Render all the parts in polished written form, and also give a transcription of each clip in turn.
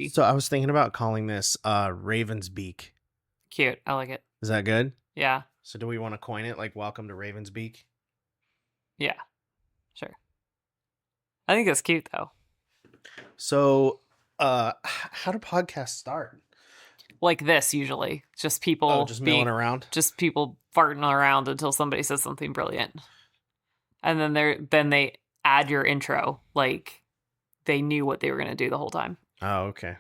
creepy. So I was thinking about calling this Raven's Beak. Cute. I like it. Is that good? Yeah. So do we want to coin it like welcome to Raven's Beak? Yeah. Sure. I think it's cute though. So how do podcasts start? Like this usually. Just people just milling around. Just people farting around until somebody says something brilliant. And then they add your intro like they knew what they were going to do the whole time. Oh, okay.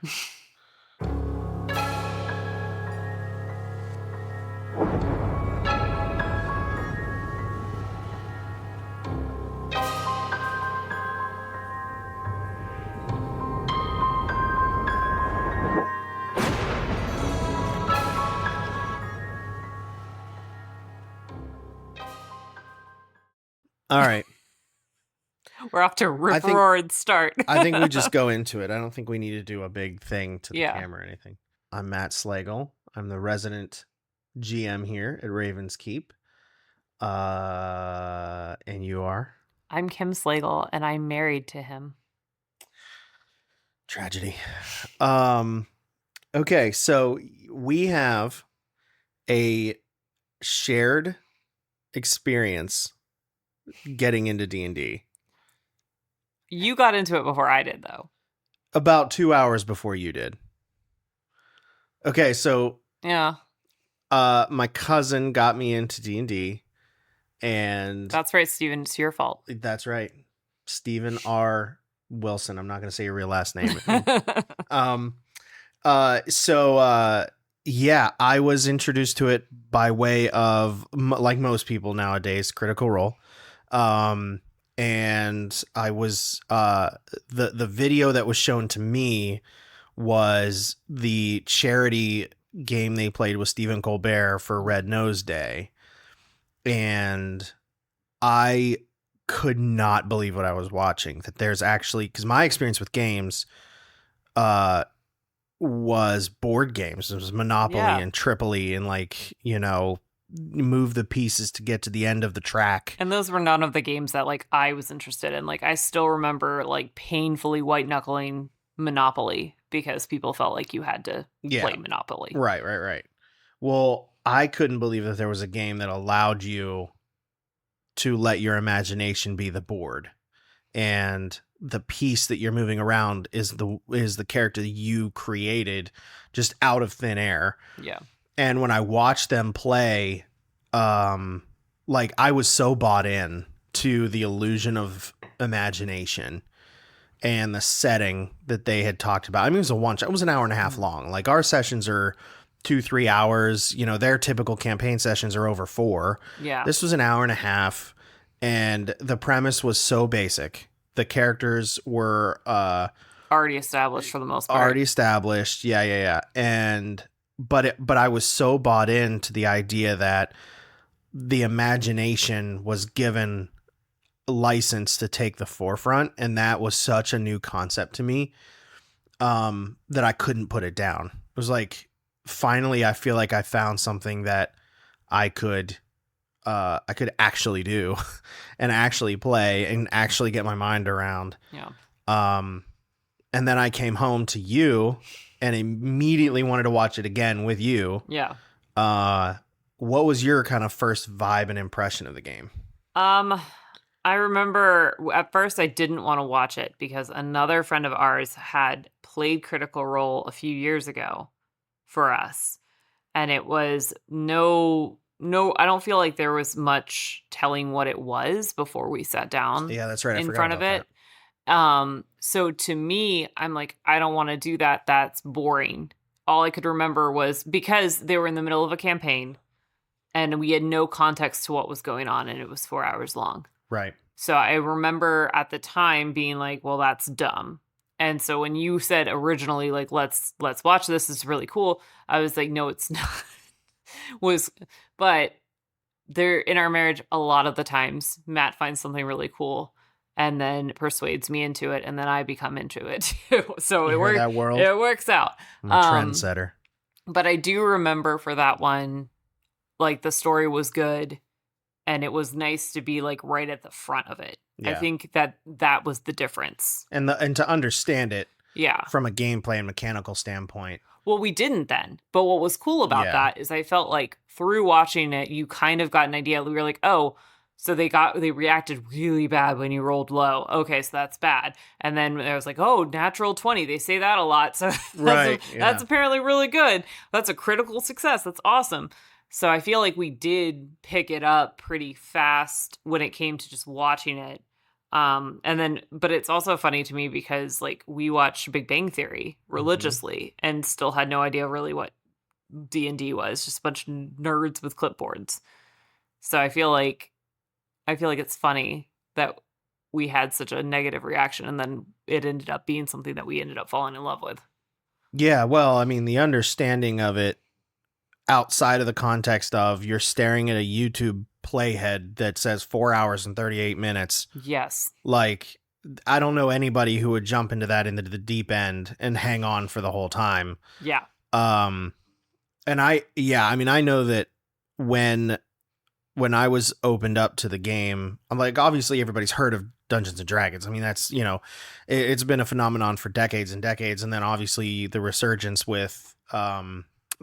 All right. We're off to a rip-roaring start. I think we just go into it. I don't think we need to do a big thing to the camera or anything. I'm Matt Slagle. I'm the resident GM here at Raven's Keep. And you are? I'm Kim Slagle, and I'm married to him. Tragedy. Okay, so we have a shared experience getting into D&D. You got into it before I did, though. About 2 hours before you did. Okay, so yeah, my cousin got me into D&D, and that's right, Steven. It's your fault. That's right, Stephen R. Wilson. I'm not going to say your real last name. Yeah, I was introduced to it by way of, like most people nowadays, Critical Role. And I was the video that was shown to me was the charity game they played with Stephen Colbert for Red Nose Day, and I could not believe what I was watching. That there's actually, because my experience with games was board games. It was Monopoly and Tripoli and, like, you know, move the pieces to get to the end of the track. And those were none of the games that, like, I was interested in. Like, I still remember, like, painfully white knuckling Monopoly because people felt like you had to play Monopoly. Right. Well, I couldn't believe that there was a game that allowed you to let your imagination be the board, and the piece that you're moving around is the character that you created just out of thin air. Yeah. And when I watched them play, like, I was so bought in to the illusion of imagination and the setting that they had talked about. I mean, it was an hour and a half long. Like, our sessions are 2-3 hours. You know, their typical campaign sessions are over 4. Yeah. This was an hour and a half, and the premise was so basic. The characters were already established for the most part. Already established. Yeah. But I was so bought into the idea that the imagination was given license to take the forefront, and that was such a new concept to me that I couldn't put it down. It was like, finally, I feel like I found something that I could actually do and actually play and actually get my mind around. Yeah. And then I came home to you and immediately wanted to watch it again with you. Yeah. What was your kind of first vibe and impression of the game? I remember at first I didn't want to watch it because another friend of ours had played Critical Role a few years ago for us. And it was no, I don't feel like there was much telling what it was before we sat down. Yeah, that's right. In front of it. So to me, I'm like, I don't want to do that. That's boring. All I could remember was because they were in the middle of a campaign and we had no context to what was going on, and it was 4 hours long. Right. So I remember at the time being like, well, that's dumb. And so when you said originally, like, let's watch this, it's really cool, I was like, no, it's not. But there, in our marriage, a lot of the times Matt finds something really cool and then persuades me into it, and then I become into it too. So it works out. I'm a trendsetter. But I do remember for that one, like, the story was good, and it was nice to be, like, right at the front of it. Yeah. I think that was the difference. And to understand it, Yeah. from a gameplay and mechanical standpoint. Well, we didn't then. But what was cool about that is I felt like through watching it, you kind of got an idea. We were like, oh, so they reacted really bad when you rolled low. Okay, so that's bad. And then I was like, oh, natural 20. They say that a lot. So that's apparently really good. That's a critical success. That's awesome. So I feel like we did pick it up pretty fast when it came to just watching it. But it's also funny to me because like we watched Big Bang Theory religiously and still had no idea really what D&D was, just a bunch of nerds with clipboards. So I feel like it's funny that we had such a negative reaction and then it ended up being something that we ended up falling in love with. Yeah, well, I mean, the understanding of it outside of the context of you're staring at a YouTube playhead that says 4 hours and 38 minutes. Yes. Like, I don't know anybody who would jump into the deep end and hang on for the whole time. Yeah. And I know that when I was opened up to the game, I'm like, obviously everybody's heard of Dungeons and Dragons. I mean, that's, it's been a phenomenon for decades and decades. And then obviously the resurgence with,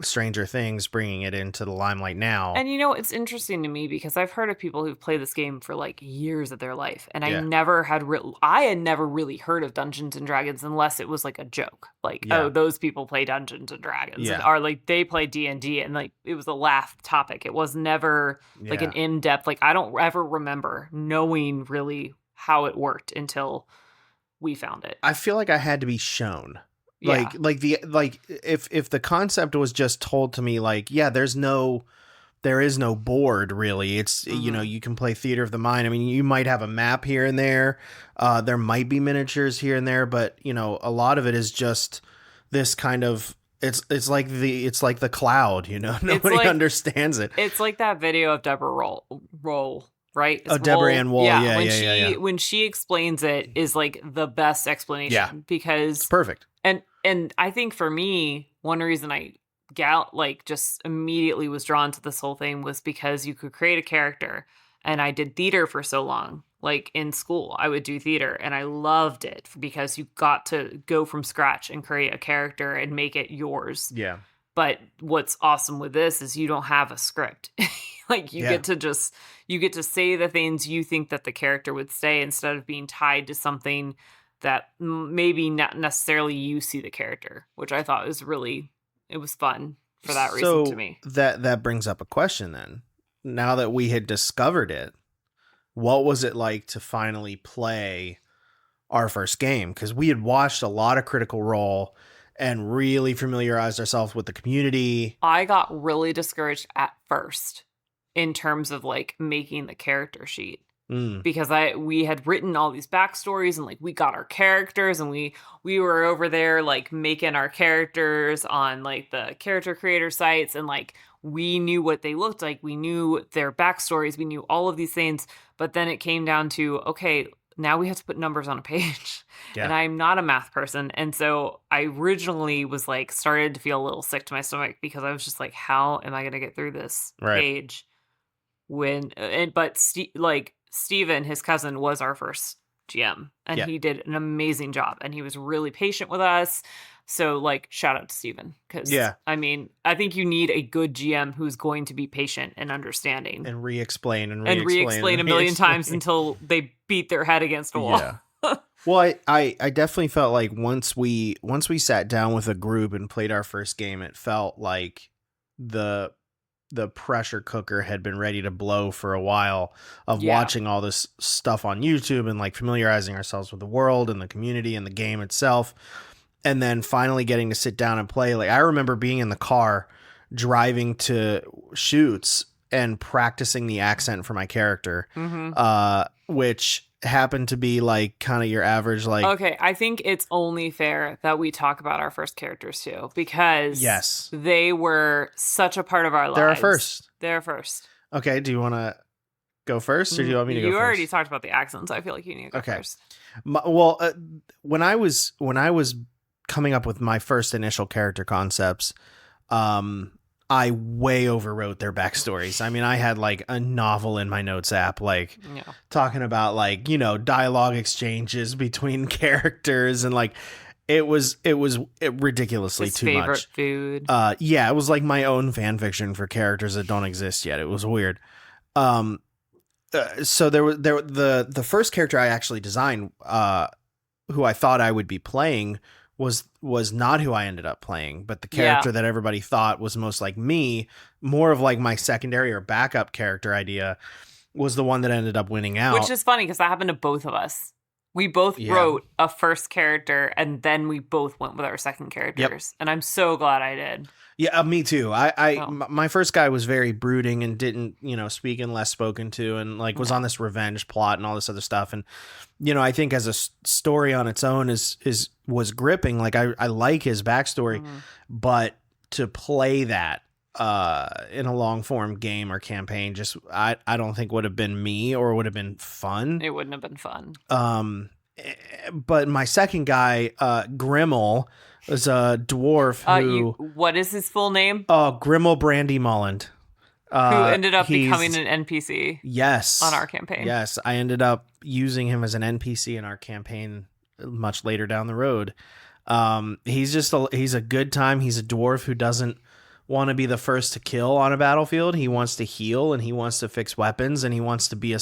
Stranger Things bringing it into the limelight now. And it's interesting to me because I've heard of people who've played this game for like years of their life, and I had never really heard of Dungeons and Dragons unless it was like a joke, like oh, those people play Dungeons and Dragons, or like they play D&D, and like it was a laugh topic. It was never like an in-depth, like I don't ever remember knowing really how it worked until we found it. I feel like I had to be shown. If the concept was just told to me, like, there is no board really. It's, you can play theater of the mind. I mean, you might have a map here and there. There might be miniatures here and there, but a lot of it is just this kind of, it's like the cloud, nobody understands it. It's like that video of Deborah Roll. Right? It's Deborah Ann Woll. When she explains it is like the best explanation because it's perfect. And I think for me, one reason I just immediately was drawn to this whole thing was because you could create a character, and I did theater for so long. Like in school, I would do theater and I loved it because you got to go from scratch and create a character and make it yours. Yeah. But what's awesome with this is you don't have a script. Like you get to say the things you think that the character would say instead of being tied to something that maybe not necessarily you see the character, which I thought was it was fun for that reason to me. That brings up a question then. Now that we had discovered it, what was it like to finally play our first game? Because we had watched a lot of Critical Role and really familiarized ourselves with the community. I got really discouraged at first in terms of like making the character sheet. Because we had written all these backstories and like we got our characters and we were over there like making our characters on like the character creator sites, and like we knew what they looked like, we knew their backstories, we knew all of these things. But then it came down to, okay, now we have to put numbers on a page. And I'm not a math person, and so I originally was like started to feel a little sick to my stomach because I was just like, how am I going to get through this page Steven, his cousin, was our first GM, and he did an amazing job, and he was really patient with us. So, like, shout out to Steven, because, I mean, I think you need a good GM who's going to be patient and understanding. And re-explain a million times until they beat their head against a wall. Yeah. Well, I definitely felt like once we sat down with a group and played our first game, it felt like the pressure cooker had been ready to blow for a while of watching all this stuff on YouTube and like familiarizing ourselves with the world and the community and the game itself. And then finally getting to sit down and play. Like I remember being in the car driving to shoots and practicing the accent for my character, which happened to be like kind of your average, like, okay, I think it's only fair that we talk about our first characters too, because they were such a part of our lives. They're first. Okay, do you want to go first, or do you want me to go first? You already talked about the accents. I feel like you need to go first. When I was coming up with my first initial character concepts, I way overwrote their backstories. I mean, I had like a novel in my notes app, like talking about like, dialogue exchanges between characters, and like it was ridiculously His too favorite much. food. Yeah, it was like my own fan fiction for characters that don't exist yet. It was weird. Um, so the first character I actually designed, who I thought I would be playing, was not who I ended up playing, but the Yeah. character that everybody thought was most like me, more of like my secondary or backup character idea, was the one that ended up winning Which out. is funny because that happened to both of us. We both Yeah. wrote a first character and then we both went with our second Yep. characters. And I'm so glad I did. Yeah, me too. Oh, My first guy was very brooding and didn't, speak unless spoken to, and like was yeah. on this revenge plot and all this other stuff. And I think as a story on its own was gripping. Like I like his backstory, Mhm. but to play that in a long form game or campaign, just I don't think would have been me or would have been fun. It wouldn't have been fun. But my second guy, Grimmel, was a dwarf who What is his full name? Grimmel Brandy Mulland. Who ended up He's becoming an NPC yes on our campaign. Yes, I ended up using him as an NPC in our campaign much later down the road. He's a good time. He's a dwarf who doesn't want to be the first to kill on a battlefield. He wants to heal and he wants to fix weapons and he wants to be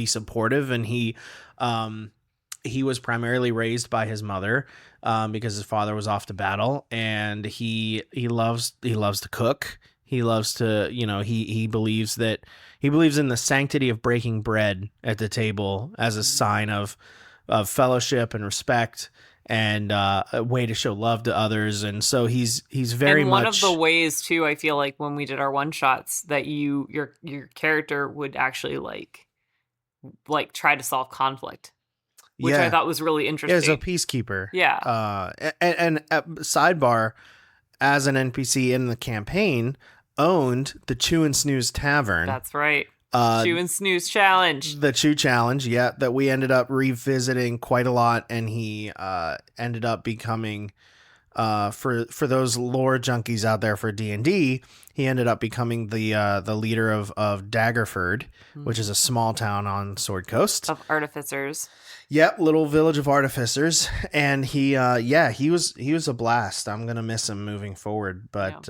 supportive. And he was primarily raised by his mother because his father was off to battle, and he loves to cook. He loves to, he believes in the sanctity of breaking bread at the table as a sign of fellowship and respect, and a way to show love to others. And so he's very and one much of the ways too, I feel like when we did our one shots, that your character would actually like try to solve conflict, which I thought was really interesting. As a peacekeeper. Yeah. And sidebar, as an NPC in the campaign, owned the Chew and Snooze Tavern. That's right. Chew and Snooze Challenge. The Chew Challenge, yeah, that we ended up revisiting quite a lot, and he ended up becoming, for those lore junkies out there for D&D, he ended up becoming the leader of Daggerford, which is a small town on Sword Coast. Of artificers. Yep, little village of artificers, and he was a blast. I'm gonna miss him moving forward. But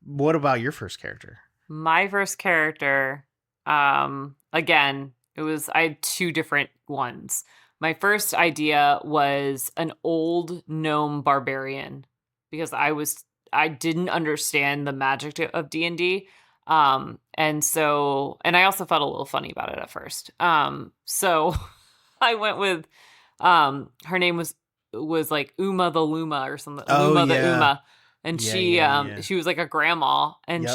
what about your first character? My first character, again, I had two different ones. My first idea was an old gnome barbarian because I didn't understand the magic of D&D. And I also felt a little funny about it at first. So I went with, her name was like Uma the Luma or something. Luma the Uma. And she was like a grandma, and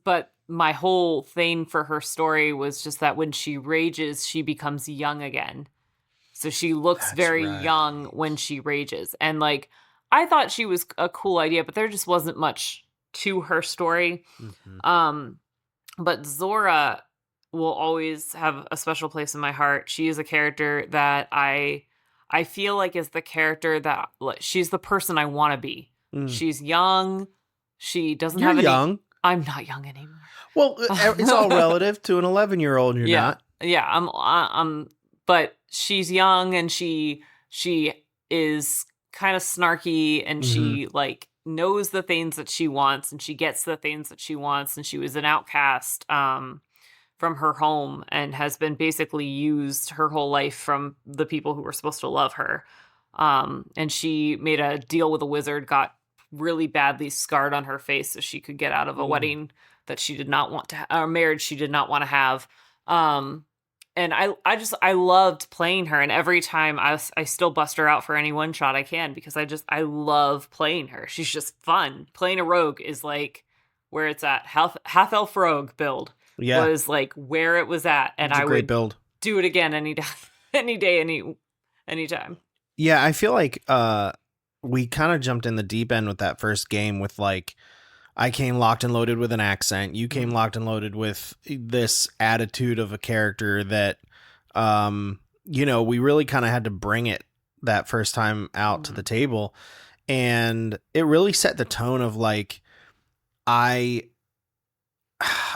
but my whole thing for her story was just that when she rages, she becomes young again. So she looks very young when she rages. And like, I thought she was a cool idea, but there just wasn't much to her story. Mm-hmm. But Zora will always have a special place in my heart. She is a character that I feel like is the character that she's the person I want to be. She's young. She doesn't have any... young. I'm not young anymore. Well, it's all relative to an 11-year-old. You're not. Yeah, I'm but she's young, and she is kind of snarky, and she like knows the things that she wants, and she gets the things that she wants, and she was an outcast from her home and has been basically used her whole life from the people who were supposed to love her. And she made a deal with a wizard, got really badly scarred on her face so she could get out of a wedding that she did not want to or marriage she did not want to have. And I loved playing her, and every time I still bust her out for any one shot I can, because I love playing her. She's just fun. Playing a rogue is like where it's at. Half elf rogue build was like where it was at, and I would build. Do it again any day, anytime. Yeah, I feel like we kind of jumped in the deep end with that first game with like, I came locked and loaded with an accent. You came locked and loaded with this attitude of a character that, we really kind of had to bring it that first time out to the table. And it really set the tone of like,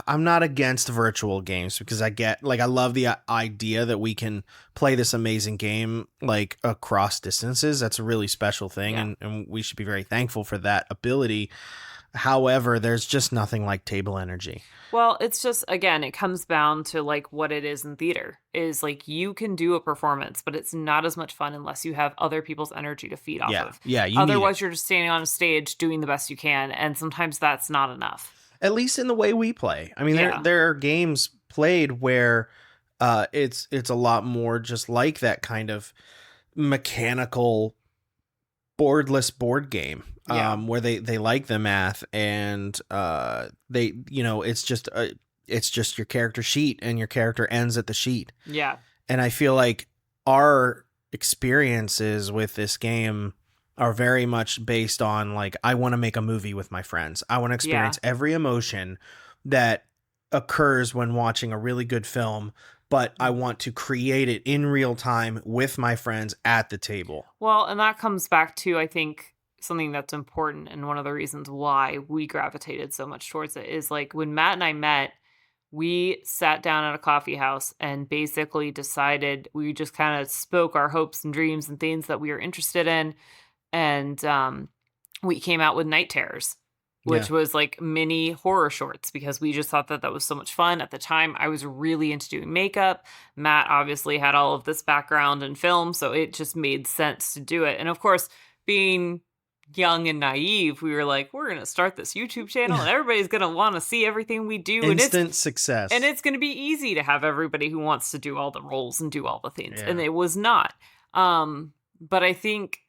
I'm not against virtual games because I love the idea that we can play this amazing game like across distances. That's a really special thing, Yeah. and we should be very thankful for that ability. However, there's just nothing like table energy. Well, it's just, again, it comes down to like what it is in theater is like you can do a performance, but it's not as much fun unless you have other people's energy to feed off Yeah, of. yeah, you need it. Otherwise, you're just standing on a stage doing the best you can, and sometimes that's not enough. At least in the way we play. I mean, Yeah. there are games played where it's a lot more just like that kind of mechanical boardless board game Yeah. where they like the math and they it's just your character sheet and your character ends at the sheet. Yeah. And I feel like our experiences with this game are very much based on like I want to make a movie with my friends. I want to experience every emotion that occurs when watching a really good film, but I want to create it in real time with my friends at the table. Well, and that comes back to, I think, something that's important. And one of the reasons why we gravitated so much towards it is like when Matt and I met, we sat down at a coffee house and basically decided we just kind of spoke our hopes and dreams and things that we were interested in. And we came out with Night Terrors, which was like mini horror shorts because we just thought that that was so much fun. At the time, I was really into doing makeup. Matt obviously had all of this background in film, so it just made sense to do it. And of course, being young and naive, we were like, we're going to start this YouTube channel and everybody's going to want to see everything we do. Instant success. And it's going to be easy to have everybody who wants to do all the roles and do all the things. Yeah. And it was not. But I think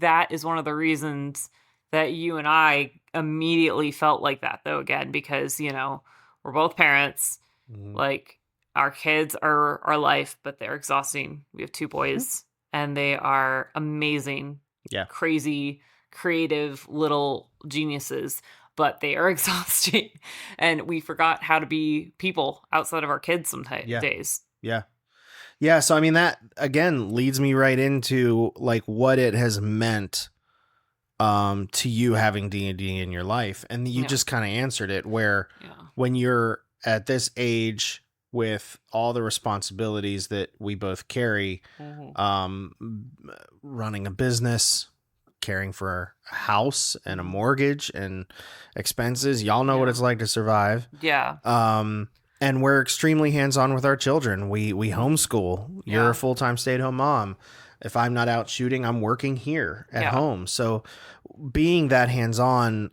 that is one of the reasons that you and I immediately felt like that, though, again, because, you know, we're both parents. Mhm. Like, our kids are our life, but they're exhausting. We have two boys, and they are amazing, crazy, creative little geniuses, but they are exhausting. And we forgot how to be people outside of our kids some days. Yeah. Yeah. So, I mean, that again leads me right into like what it has meant to you having D&D in your life. And you just kind of answered it where when you're at this age with all the responsibilities that we both carry, running a business, caring for a house and a mortgage and expenses, y'all know what it's like to survive. Yeah. And we're extremely hands-on with our children. We homeschool. You're a full-time stay-at-home mom. If I'm not out shooting, I'm working here at home. So being that hands-on,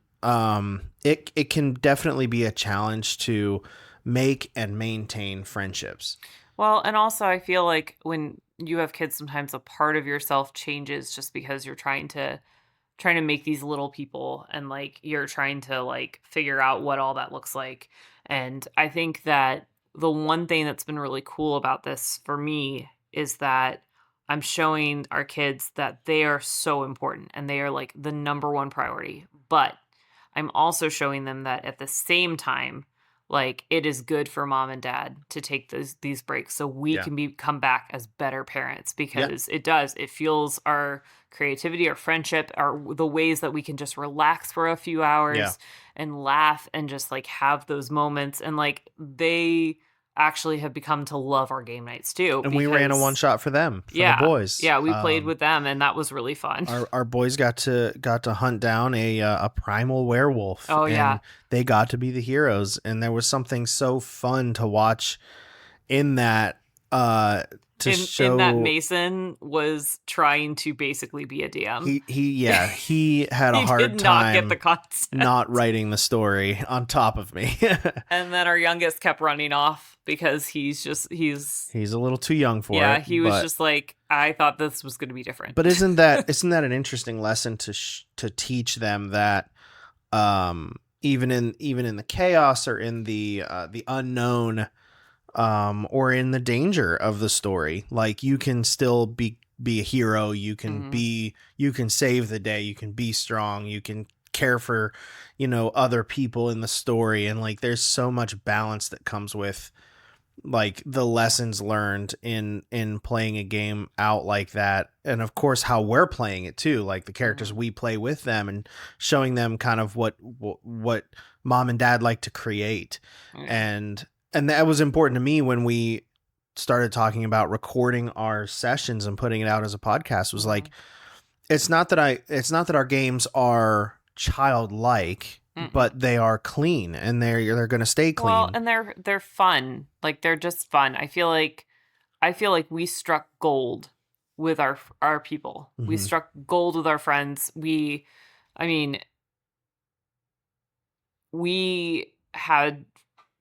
it can definitely be a challenge to make and maintain friendships. Well, and also I feel like when you have kids, sometimes a part of yourself changes just because you're trying to make these little people and like you're trying to like figure out what all that looks like. And I think that the one thing that's been really cool about this for me is that I'm showing our kids that they are so important and they are like the number one priority. But I'm also showing them that at the same time, like it is good for mom and dad to take these breaks so we can come back as better parents because it fuels our creativity, our friendship, the ways that we can just relax for a few hours and laugh and just like have those moments. And like they actually have become to love our game nights too. And we ran a one shot for them, for the boys. Yeah, we played with them and that was really fun. Our boys got to hunt down a primal werewolf. Oh, yeah. And they got to be the heroes. And there was something so fun to watch in that in that Mason was trying to basically be a DM. He had a hard time get the concept. Not writing the story on top of me. And then our youngest kept running off because he's a little too young for it. Yeah, he was just like, I thought this was going to be different. But isn't that an interesting lesson to teach them that even in the chaos or in the unknown or in the danger of the story, like you can still be a hero, you can you can save the day, you can be strong, you can care for other people in the story, and like there's so much balance that comes with like the lessons learned in playing a game out like that, and of course how we're playing it too, like the characters Mhm. we play with them and showing them kind of what mom and dad like to create. Yeah. And that was important to me when we started talking about recording our sessions and putting it out as a podcast. Was like, Mhm. it's not that our games are childlike, Mm-mm. but they are clean, and they're going to stay Well, clean. and they're fun. Like they're just fun. I feel like we struck gold with our people. We Hmm. struck gold with our friends. I mean, we had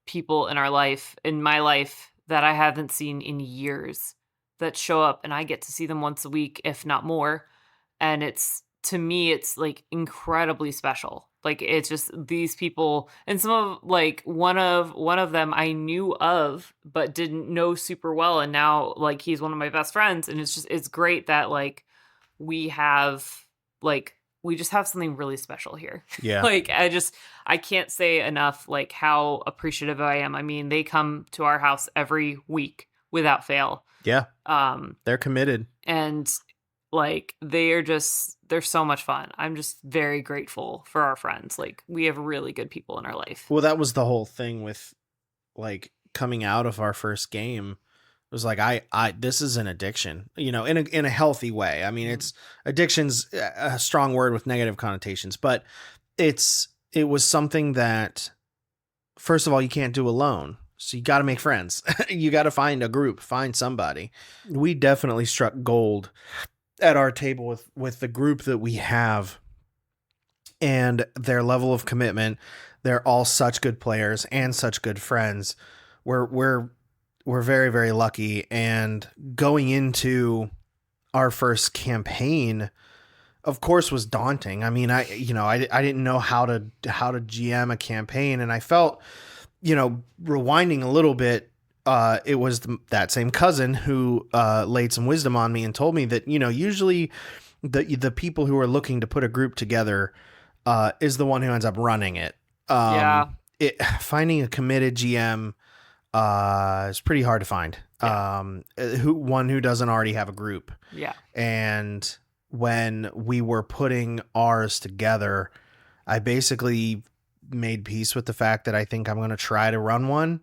people in our life, in my life, that I haven't seen in years that show up, and I get to see them once a week, if not more. And it's, to me, it's like incredibly special. Like it's just these people, and some of, like, one of them I knew of but didn't know super well, and now like he's one of my best friends, and it's great that like we have like we just have something really special here. Yeah. Like I can't say enough like how appreciative I am. I mean, they come to our house every week without fail. Yeah. Um They're committed. and like they're so much fun. I'm just very grateful for our friends. Like we have really good people in our life. Well, that was the whole thing with like coming out of our first game. It was like, I this is an addiction, in a healthy way. I mean, Mhm. it's addiction's a strong word with negative connotations, but it was something that, first of all, you can't do alone. So you got to make friends. You got to find a group, find somebody. We definitely struck gold at our table with the group that we have and their level of commitment. They're all such good players and such good friends. We're very, very lucky. And going into our first campaign, of course, was daunting. I mean, I didn't know how to GM a campaign, and I felt, rewinding a little bit. It was that same cousin who laid some wisdom on me and told me that, usually the people who are looking to put a group together is the one who ends up running it. Yeah. Finding a committed GM is pretty hard to find. Yeah. Who doesn't already have a group. Yeah. And when we were putting ours together, I basically made peace with the fact that I think I'm going to try to run one.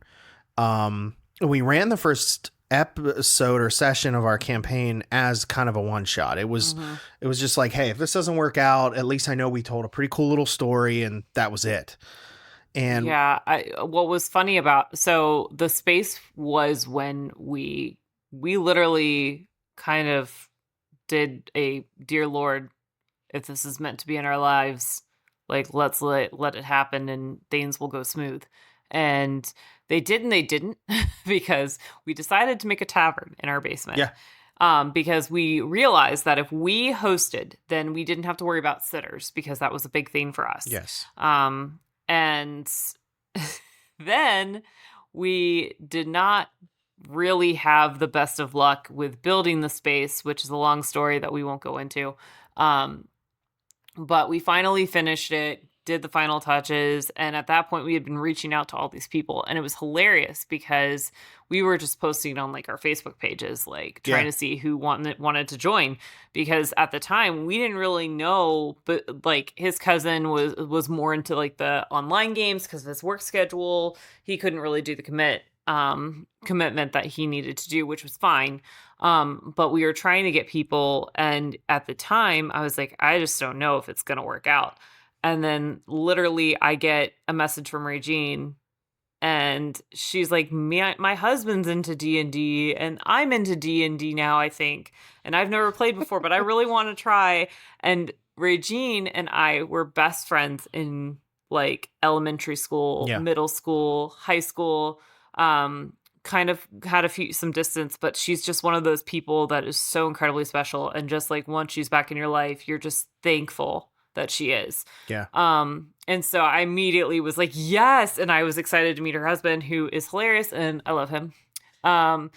We ran the first episode or session of our campaign as kind of a one shot. Mhm. It was just like, hey, if this doesn't work out, at least I know we told a pretty cool little story, and that was it. And Yeah, what was funny about, so the space was when we literally kind of did a, dear Lord, if this is meant to be in our lives, like let's let it happen and things will go smooth. And they did and they didn't because we decided to make a tavern in our basement. yeah, Because we realized that if we hosted, then we didn't have to worry about sitters because that was a big thing for us. yes, And then we did not really have the best of luck with building the space, which is a long story that we won't go into. Um, but we finally finished it, did the final touches, and at that point we had been reaching out to all these people, and it was hilarious because we were just posting on like our Facebook pages, like trying yeah, to see who wanted to join, because at the time we didn't really know, but like his cousin was more into like the online games because of his work schedule. He couldn't really do the commitment that he needed to do, which was fine. But we were trying to get people, and at the time I was like, I just don't know if it's gonna work out. And then literally I get a message from Regine, and she's like, my husband's into D&D and I'm into D&D now, I think. And I've never played before, but I really want to try. And Regine and I were best friends in like elementary school, yeah, middle school, high school. Kind of had some distance, but she's just one of those people that is so incredibly special. And just like once she's back in your life, you're just thankful that she is. yeah. And so I immediately was like, yes. And I was excited to meet her husband, who is hilarious and I love him. Um,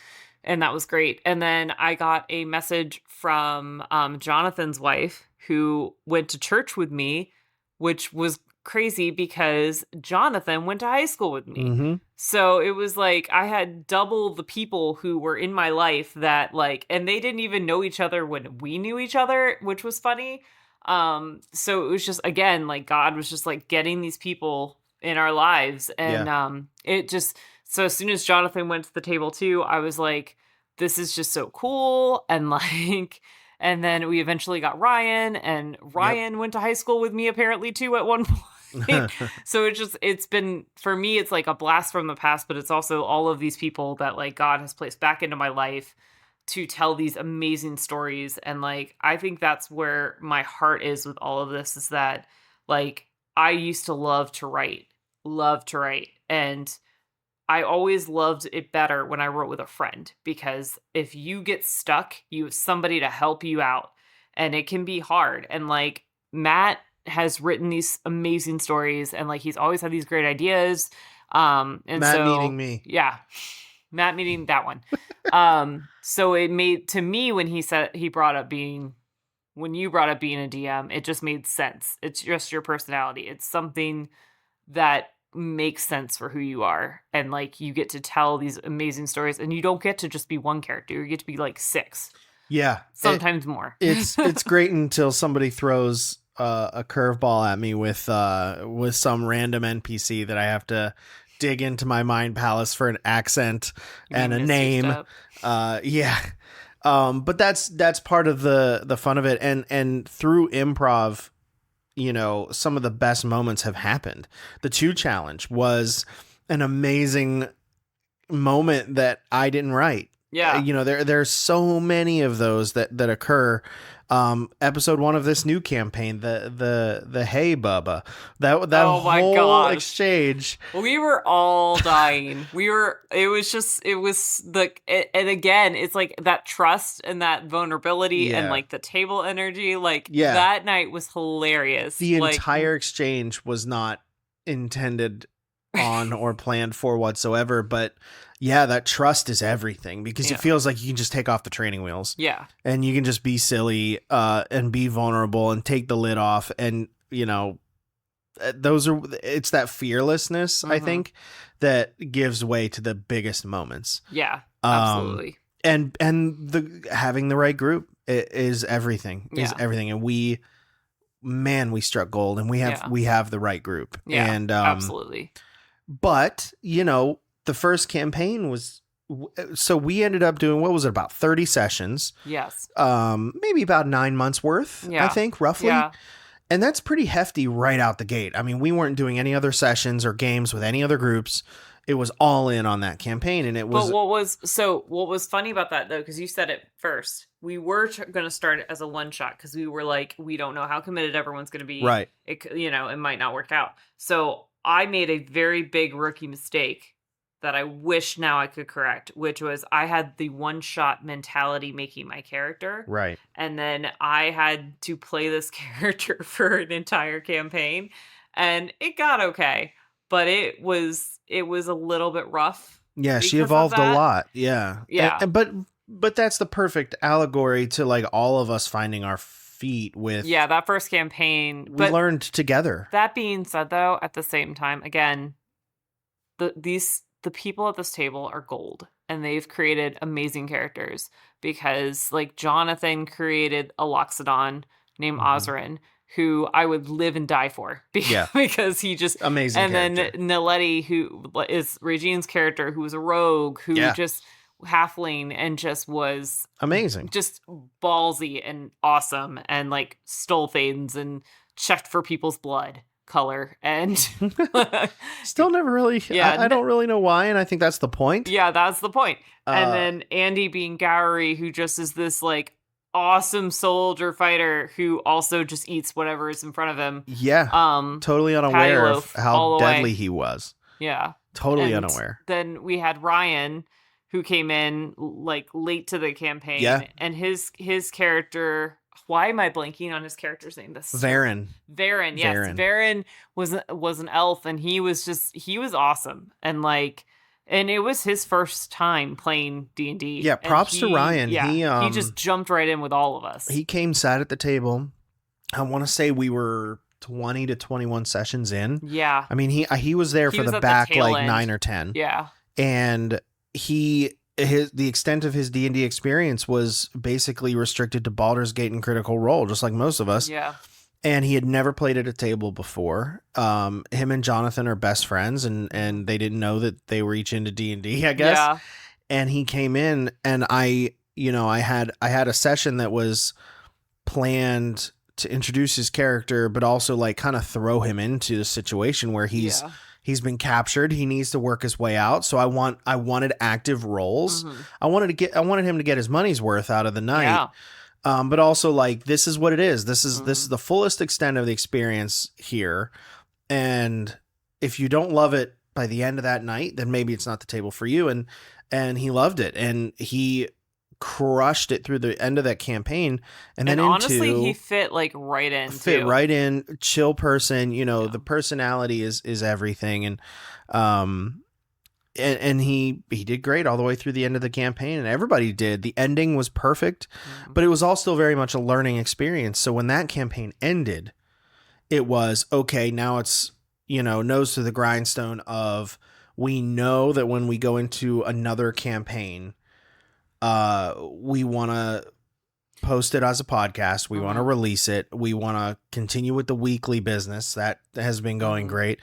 and that was great. And then I got a message from Jonathan's wife, who went to church with me, which was crazy because Jonathan went to high school with me. Mm-hmm. So it was like I had double the people who were in my life that like, and they didn't even know each other when we knew each other, which was funny. So it was just, again, like God was just like getting these people in our lives. And Yeah. it just, so as soon as Jonathan went to the table too, I was like, this is just so cool. And like, and then we eventually got Ryan, and Ryan went to high school with me apparently too at one point. So it's been, for me, it's like a blast from the past, but it's also all of these people that like God has placed back into my life to tell these amazing stories. And like, I think that's where my heart is with all of this, is that like, I used to love to write. And I always loved it better when I wrote with a friend, because if you get stuck, you have somebody to help you out, and it can be hard. And like Matt has written these amazing stories, and like he's always had these great ideas. And Matt so meaning me. yeah, Matt meaning that one. So it made, to me, when you brought up being a DM, it just made sense. It's just your personality. It's something that makes sense for who you are, and like you get to tell these amazing stories, and you don't get to just be one character. You get to be like 6, sometimes more. It's great until somebody throws a curveball at me with some random NPC that I have to dig into my mind palace for an accent and a name. But that's part of the fun of it, and through improv, you know, some of the best moments have happened. The 2 challenge was an amazing moment that I didn't write. Yeah. You know, there's so many of those that occur. Episode 1 of this new campaign, the Hey Bubba, that Oh my whole gosh. exchange. We were all dying. And again, it's like that trust and that vulnerability and like the table energy. Like that night was hilarious. The entire exchange was not intended on or planned for whatsoever, but yeah, that trust is everything, because it feels like you can just take off the training wheels. Yeah. And you can just be silly and be vulnerable and take the lid off. And, you know, it's that fearlessness, I think, that gives way to the biggest moments. Yeah, absolutely. And having the right group is everything. And we struck gold, and we have the right group. Yeah, and absolutely. But, you know, the first campaign was, so we ended up doing, what was it, about 30 sessions? Yes. Maybe about 9 months worth, I think, roughly. Yeah. And that's pretty hefty right out the gate. I mean, we weren't doing any other sessions or games with any other groups. It was all in on that campaign, and it was. But what was funny about that, though, because you said it first, we were going to start it as a one shot, because we were like, we don't know how committed everyone's going to be. Right. It might not work out. So I made a very big rookie mistake that I wish now I could correct, which was I had the one shot mentality making my character. Right. And then I had to play this character for an entire campaign, and it got okay, but it was a little bit rough. Yeah, she evolved a lot. Yeah. Yeah. But that's the perfect allegory to like all of us finding our feet with. Yeah, that first campaign. We learned together. That being said, though, at the same time, again, the people at this table are gold, and they've created amazing characters, because like Jonathan created a Loxodon named Osrin, who I would live and die for, because he just amazing. And character. Then Naledi, who is Regine's character, who was a rogue, who just halfling, and just was amazing, just ballsy and awesome, and like stole things and checked for people's blood color, and still never really. I don't really know why, and I think that's the point. Yeah, that's the point. And then Andy being Gowry, who just is this like awesome soldier fighter who also just eats whatever is in front of him. Yeah. Totally unaware of how deadly he was. Yeah. Totally unaware. Then we had Ryan, who came in like late to the campaign. Yeah. And his character, why am I blanking on his character's name? Varen. Varen, yes. Varen was an elf, and he was awesome. And it was his first time playing D&D. Yeah, props to Ryan. Yeah, he just jumped right in with all of us. He sat at the table. I want to say we were 20 to 21 sessions in. Yeah. I mean, he was there He for was the at the back tail like end. 9 or 10. Yeah. And the extent of his D&D experience was basically restricted to Baldur's Gate and Critical Role, just like most of us. Yeah. And he had never played at a table before. Him and Jonathan are best friends, and they didn't know that they were each into D&D, I guess. Yeah. And he came in, and I had a session that was planned to introduce his character, but also like kind of throw him into the situation where he's been captured. He needs to work his way out. So I wanted active roles. Mm-hmm. I wanted him to get his money's worth out of the night. Yeah. But also like, this is what it is. This is the fullest extent of the experience here. And if you don't love it by the end of that night, then maybe it's not the table for you. And he loved it, and he crushed it through the end of that campaign. And then honestly, he fit like right in. Right in. Chill person, the personality is everything. And he did great all the way through the end of the campaign, and everybody did. The ending was perfect, but it was all still very much a learning experience. So when that campaign ended, it was okay. Now it's, nose to the grindstone of, we know that when we go into another campaign, we want to post it as a podcast. We want to release it. We want to continue with the weekly business that has been going great.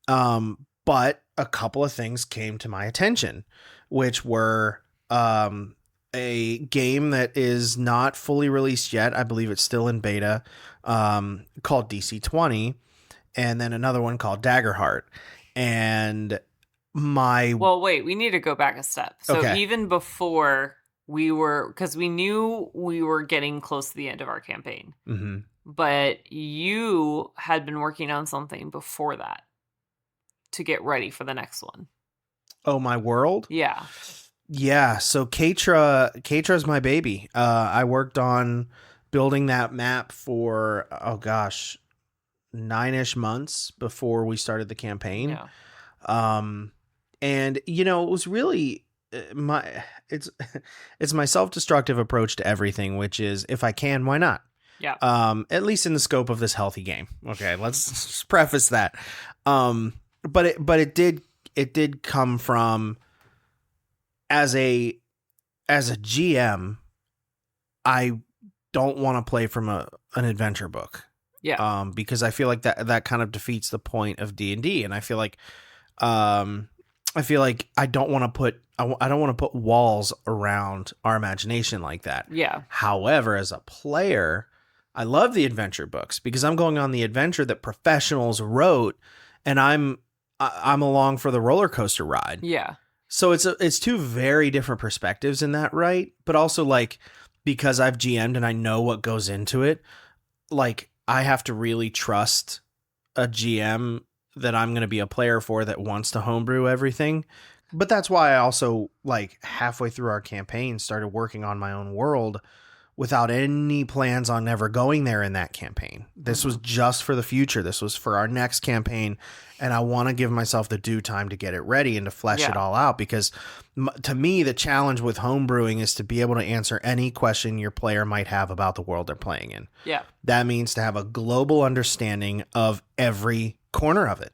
But a couple of things came to my attention, which were a game that is not fully released yet. I believe it's still in beta, called DC-20, and then another one called Daggerheart. And well, wait, we need to go back a step. So even before because we knew we were getting close to the end of our campaign, but you had been working on something before that to get ready for the next one. Oh, my world? Yeah. Yeah. So Ketra's my baby. I worked on building that map for, 9-ish months before we started the campaign. Yeah. And it was really it's my self-destructive approach to everything, which is, if I can, why not? Yeah. At least in the scope of this healthy game. Okay, let's just preface that. But it did come from, as a GM, I don't want to play from an adventure book. Yeah. Because I feel like that kind of defeats the point of D&D, and I feel like I don't want to put walls around our imagination like that. Yeah. However, as a player, I love the adventure books because I'm going on the adventure that professionals wrote, and I'm along for the roller coaster ride. Yeah. So it's two very different perspectives in that, right? But also, like, because I've GM'd and I know what goes into it, like, I have to really trust a GM that I'm going to be a player for that wants to homebrew everything. But that's why I also, like, halfway through our campaign, started working on my own world without any plans on ever going there in that campaign. This was just for the future. This was for our next campaign. And I want to give myself the due time to get it ready and to flesh it all out. Because to me, the challenge with homebrewing is to be able to answer any question your player might have about the world they're playing in. Yeah. That means to have a global understanding of every corner of it.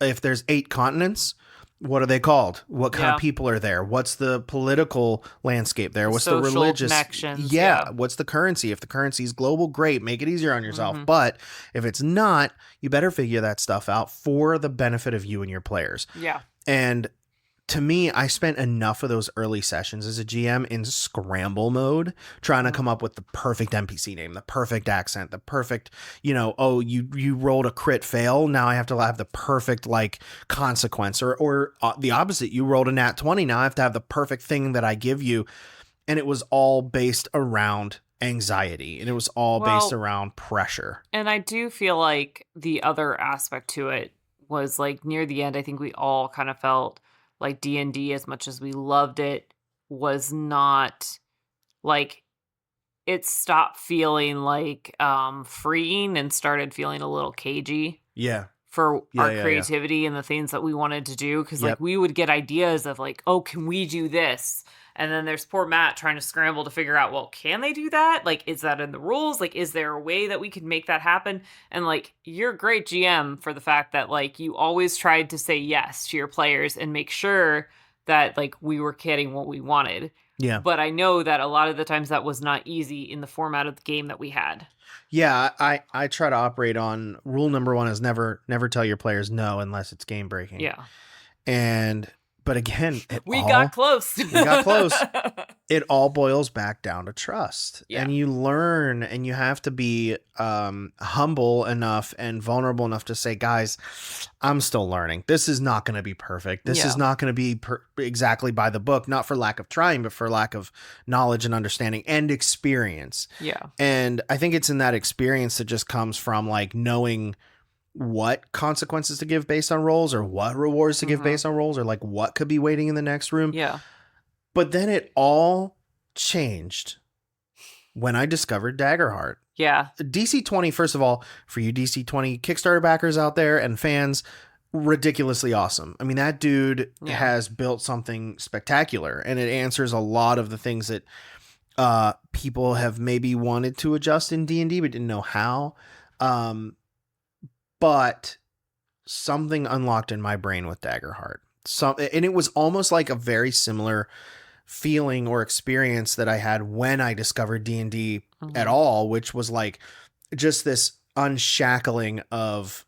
If there's 8 continents, what are they called? What kind of people are there? What's the political landscape there? What's the religious connections? Yeah. What's the currency? If the currency is global, great. Make it easier on yourself. But if it's not, you better figure that stuff out for the benefit of you and your players. Yeah. And to me, I spent enough of those early sessions as a GM in scramble mode, trying to come up with the perfect NPC name, the perfect accent, the perfect, you rolled a crit fail. Now I have to have the perfect, like, consequence, or the opposite. You rolled a nat 20. Now I have to have the perfect thing that I give you. And it was all based around anxiety, and it was all based around pressure. And I do feel like the other aspect to it was, like, near the end, I think we all kind of felt like D&D, as much as we loved it, was not, like, it stopped feeling like freeing and started feeling a little cagey. Yeah. For our creativity and the things that we wanted to do. Because like we would get ideas of like, oh, can we do this? And then there's poor Matt trying to scramble to figure out, well, can they do that? Like, is that in the rules? Like, is there a way that we can make that happen? And like, you're a great GM for the fact that like you always tried to say yes to your players and make sure that like we were getting what we wanted. Yeah. But I know that a lot of the times that was not easy in the format of the game that we had. Yeah, I try to operate on rule number 1 is never tell your players no unless it's game breaking. Yeah. But again, we got close. We got close. It all boils back down to trust. Yeah. And you learn, and you have to be humble enough and vulnerable enough to say, guys, I'm still learning. This is not going to be perfect. This is not going to be exactly by the book, not for lack of trying, but for lack of knowledge and understanding and experience. Yeah. And I think it's in that experience that just comes from like knowing what consequences to give based on rolls, or what rewards to give based on rolls, or like what could be waiting in the next room. Yeah. But then it all changed when I discovered Daggerheart. Yeah. DC20, first of all, for you DC20 Kickstarter backers out there and fans, ridiculously awesome. I mean, that dude has built something spectacular, and it answers a lot of the things that people have maybe wanted to adjust in D&D but didn't know how. But something unlocked in my brain with Daggerheart. And it was almost like a very similar feeling or experience that I had when I discovered D&D at all, which was like just this unshackling of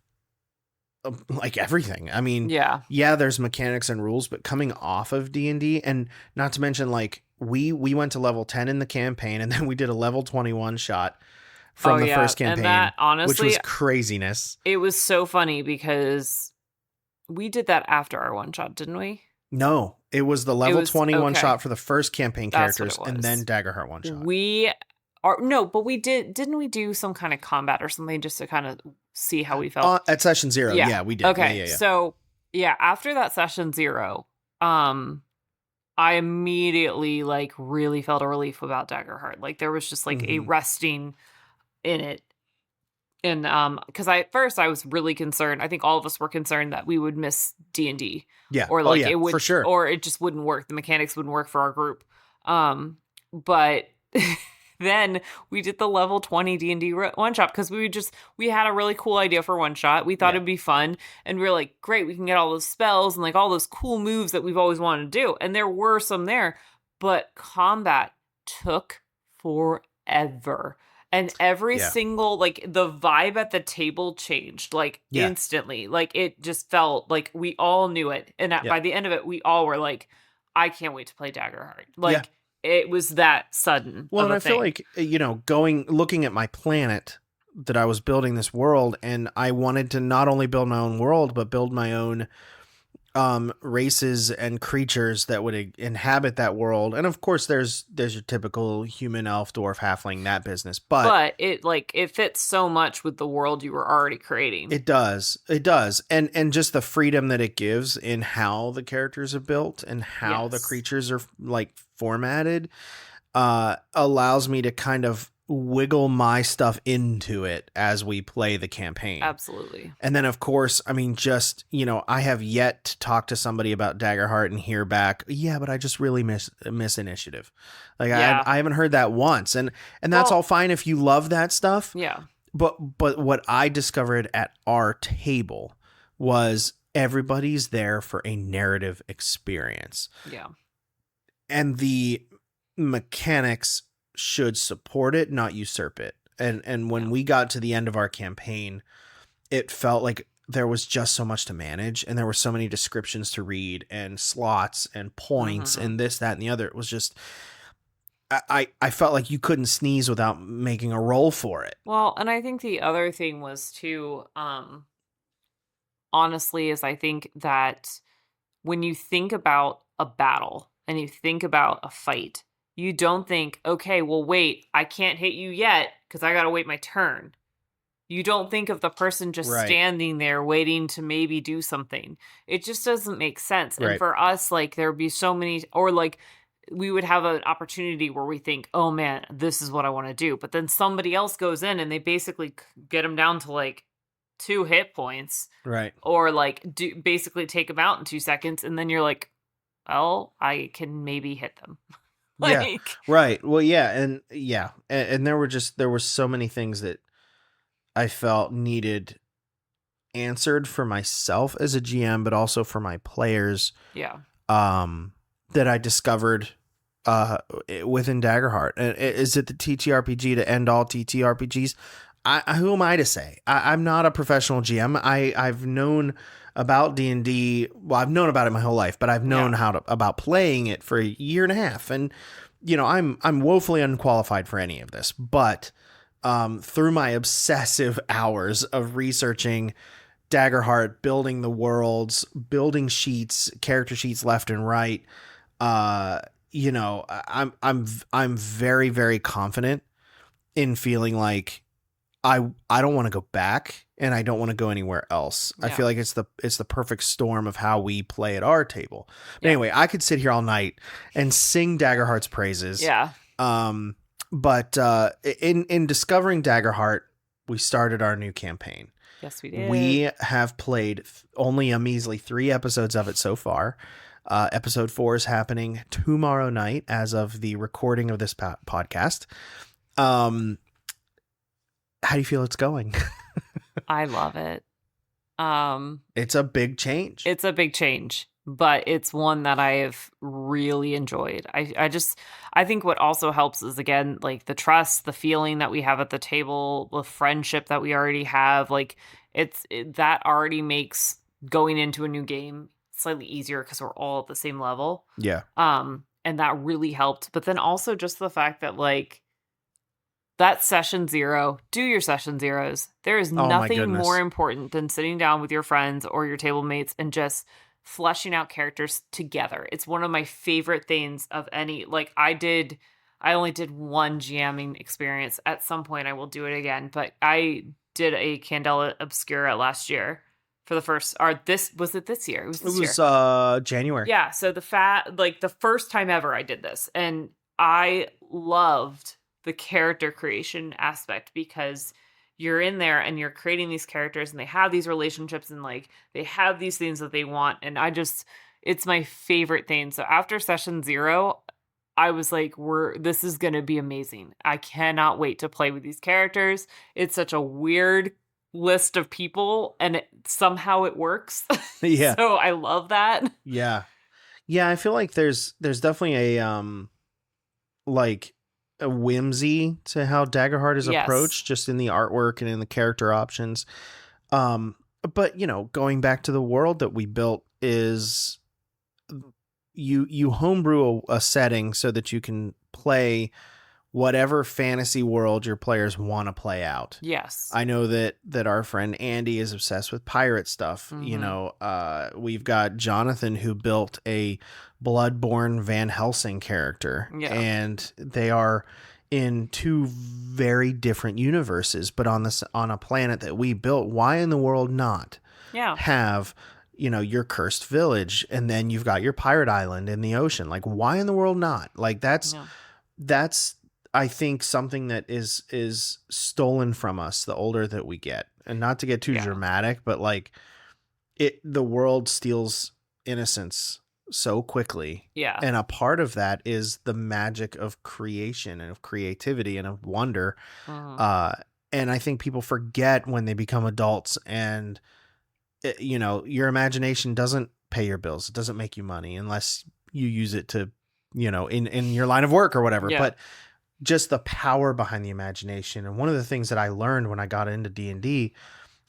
like everything. I mean, yeah, there's mechanics and rules, but coming off of D&D, and not to mention like we went to level 10 in the campaign, and then we did a level 21 shot from the first campaign, and that, honestly, which was craziness. It was so funny because we did that after our one shot, didn't we? No, it was the level 21 shot for the first campaign characters, and then Daggerheart one shot. But we didn't we do some kind of combat or something just to kind of see how we felt? At session 0, yeah, we did. Okay, so after that session 0, I immediately like really felt a relief about Daggerheart. Like there was just like a resting in it. And because at first I was really concerned. I think all of us were concerned that we would miss D&D. Yeah. Or like it would, for sure. Or it just wouldn't work. The mechanics wouldn't work for our group. But then we did the level 20 D&D one shot because we had a really cool idea for one shot. We thought it'd be fun, and we were like, great, we can get all those spells and like all those cool moves that we've always wanted to do. And there were some there, but combat took forever. And every single, like, the vibe at the table changed, like, instantly. Like, it just felt like we all knew it. And by the end of it, we all were like, I can't wait to play Daggerheart. Like, it was that sudden. Well, and I feel like, looking at my planet that I was building this world, and I wanted to not only build my own world, but build my own races and creatures that would inhabit that world. And of course there's your typical human, elf, dwarf, halfling, that business, but it fits so much with the world you were already creating. It does and just the freedom that it gives in how the characters are built and how the creatures are like formatted allows me to kind of wiggle my stuff into it as we play the campaign. Absolutely. And then of course, I mean, just, I have yet to talk to somebody about Daggerheart and hear back, but I just really miss initiative. Like I haven't heard that once. And that's all fine if you love that stuff. Yeah. But what I discovered at our table was everybody's there for a narrative experience. Yeah. And the mechanics should support it, not usurp it. And when we got to the end of our campaign, it felt like there was just so much to manage, and there were so many descriptions to read and slots and points and this, that, and the other. It was just, I felt like you couldn't sneeze without making a roll for it. Well, and I think the other thing was too, honestly, is I think that when you think about a battle and you think about a fight, you don't think, okay, well, wait, I can't hit you yet because I got to wait my turn. You don't think of the person just standing there waiting to maybe do something. It just doesn't make sense. And for us, like, there would be so many, or like, we would have an opportunity where we think, oh man, this is what I want to do. But then somebody else goes in and they basically get them down to like 2 hit points. Right. Or like basically take them out in 2 seconds. And then you're like, well, I can maybe hit them. Yeah. Like, Right. Well, and there were so many things that I felt needed answered for myself as a GM, but also for my players, yeah. um, that I discovered uh within Daggerheart. And is it the TTRPG to end all TTRPGs? Who am I to say? I'm not a professional GM. I've known about D&D. Well, I've known about it my whole life, but I've known Yeah. about playing it for a year and a half, and I'm woefully unqualified for any of this. But through my obsessive hours of researching Daggerheart, building the worlds, building sheets, character sheets left and right, uh, I'm very, very confident in feeling like I don't want to go back and I don't want to go anywhere else. I Yeah. feel like it's the perfect storm of how we play at our table. But Yeah. anyway, I could sit here all night and sing Daggerheart's praises. Yeah. Um, but in discovering Daggerheart, we started our new campaign. Yes, we did. We have played only a measly 3 episodes of it so far. Episode 4 is happening tomorrow night as of the recording of this podcast. How do you feel it's going? I love it. Um, It's a big change. it's a big change, but it's one that I have really enjoyed. I think what also helps is, again, like the trust, the feeling that we have at the table, the friendship that we already have. Like that already makes going into a new game slightly easier because we're all at the same level. Yeah. And that really helped. But then also just the fact that, like, that's session 0. Do your session 0s. There is Oh my nothing goodness. more important than sitting down with your friends or your table mates and just fleshing out characters together. It's one of my favorite things of any. Like, I only did one GMing experience. At some point I will do it again, but I did a Candela Obscura last year for the first, or this was it this year? It was It this year. was January. Yeah, so the first time ever I did this, and I loved the character creation aspect because you're in there and you're creating these characters and they have these relationships and, like, they have these things that they want, and it's my favorite thing. So after session 0, I was like, this is going to be amazing. I cannot wait to play with these characters. It's such a weird list of people and somehow it works. Yeah. So I love that. Yeah. Yeah, I feel like there's definitely a like a whimsy to how Daggerheart is Yes. approached, just in the artwork and in the character options. But going back to the world that we built, is you homebrew a setting so that you can play whatever fantasy world your players want to play out. Yes. I know that our friend Andy is obsessed with pirate stuff. We've got Jonathan, who built a Bloodborne Van Helsing character, and they are in 2 very different universes, but on a planet that we built. Why in the world not have your cursed village, and then you've got your pirate island in the ocean? Like, why in the world not? Like, that's I think something that is stolen from us the older that we get. And not to get too dramatic, but like the world steals innocence so quickly. Yeah. And a part of that is the magic of creation and of creativity and of wonder. And I think people forget when they become adults, and your imagination doesn't pay your bills. It doesn't make you money unless you use it to, in your line of work or whatever. But just the power behind the imagination. And one of the things that I learned when I got into D&D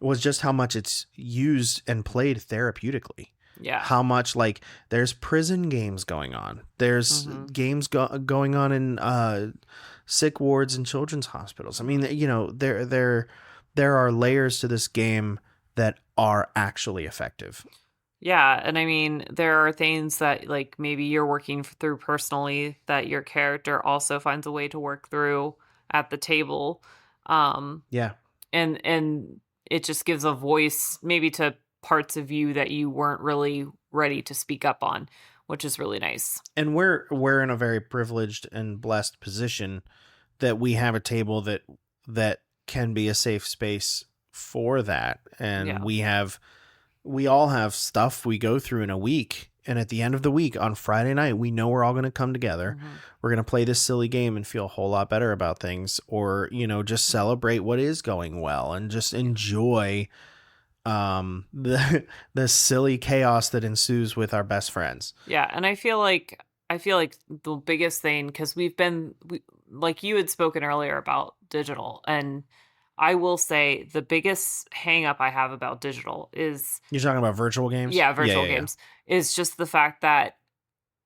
was just how much it's used and played therapeutically. Yeah. How much, like, there's prison games going on. There's games going on in sick wards and children's hospitals. I mean, there are layers to this game that are actually effective. Yeah, and I mean, there are things that, like, maybe you're working through personally that your character also finds a way to work through at the table. And it just gives a voice maybe to parts of you that you weren't really ready to speak up on, which is really nice. And we're in a very privileged and blessed position that we have a table that can be a safe space for that. And we all have stuff we go through in a week, And at the end of the week on Friday night, we know we're all going to come together. Mm-hmm. We're going to play this silly game and feel a whole lot better about things, or, just celebrate what is going well and just enjoy the silly chaos that ensues with our best friends. Yeah, and I feel like the biggest thing, because like you had spoken earlier about digital, and I will say the biggest hang up I have about digital is, You're talking about virtual games? yeah, Yeah, virtual yeah, yeah. games, is just the fact that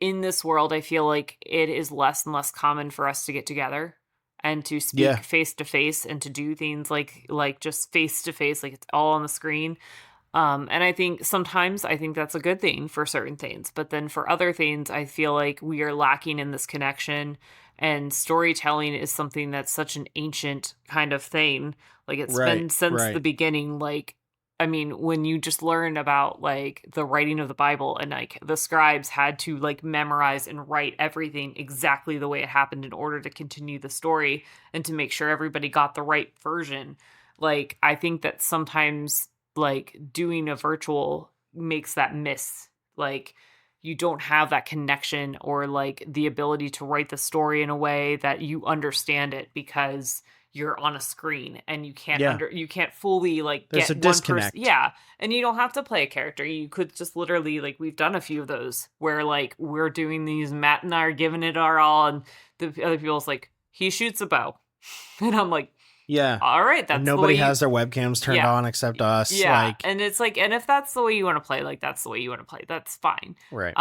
in this world, I feel like it is less and less common for us to get together and to Yeah. speak face to face and to do things like just face to face, like it's all on the screen. And I think sometimes I think that's a good thing for certain things, but then for other things, I feel like we are lacking in this connection. And storytelling is something that's such an ancient kind of thing. Like it's Right, been since the right. beginning. Like, I mean, when you just learn about like the writing of the Bible, and like the scribes had to like memorize and write everything exactly the way it happened in order to continue the story and to make sure everybody got the right version. Like, I think that sometimes like doing a virtual makes that miss. Like, you don't have that connection or like the ability to write the story in a way that you understand it because you're on a screen and Yeah. you can't fully like There's a get one person. disconnect. Yeah, and you don't have to play a character. You could just literally, like, we've done a few of those where like we're doing these, Matt and I are giving it our all, and the other people's like, he shoots a bow. And I'm like, Yeah. all right, And that's the way nobody you. has their webcams turned Yeah. on except us. Yeah, Like, and it's like, and if that's the way you want to play, like that's the way you want to play. That's fine. right.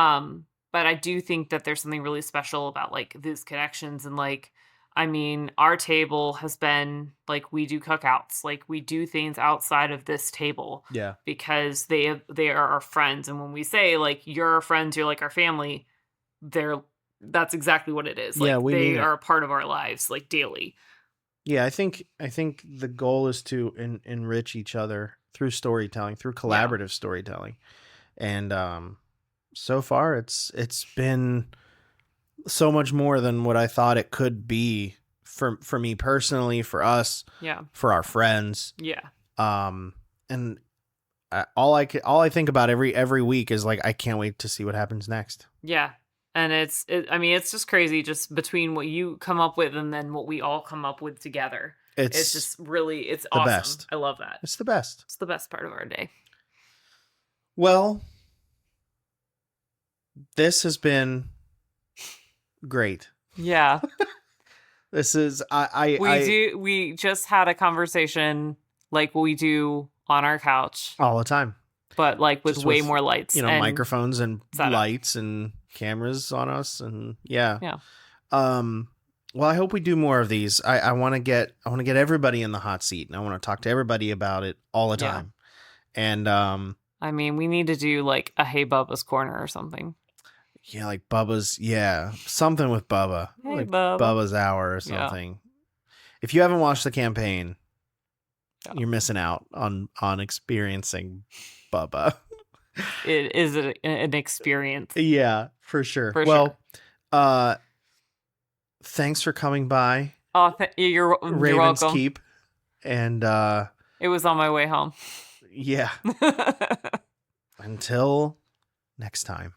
But I do think that there's something really special about like these connections, and like, I mean, our table has been like, we do cookouts, like we do things outside of this table Yeah. because they are our friends, and when we say like you're our friends, you're like our family, that's exactly what it is. Yeah, Like we they mean it. are a part of our lives, like daily. Yeah, I think the goal is to enrich each other through storytelling, through Yeah. collaborative storytelling. And so far it's been so much more than what I thought it could be for me personally, for us, Yeah. for our friends. Yeah. And all I think about every week is like, I can't wait to see what happens next. Yeah. And I mean, it's just crazy just between what you come up with and then what we all come up with together. It's just really, it's the awesome. best. I love that. It's the best. It's the best part of our day. Well, this has been great. Yeah. This is We just had a conversation like we do on our couch, all the time. but like with Just way with, more lights, and microphones and setup. lights and cameras on us, and yeah. Well, I hope we do more of these. I want to get everybody in the hot seat, and I want to talk to everybody about it all the time. And I mean, we need to do like a Hey Bubba's Corner or something. yeah, like Bubba's, something with Bubba, Hey, like Bubba. Bubba's Hour or something. If you haven't watched the campaign, you're missing out on experiencing Bubba. It is an experience. Yeah, for sure. Sure. Thanks for coming by. Oh, you're Ravens welcome. Keep. And it was on my way home. Yeah. Until next time.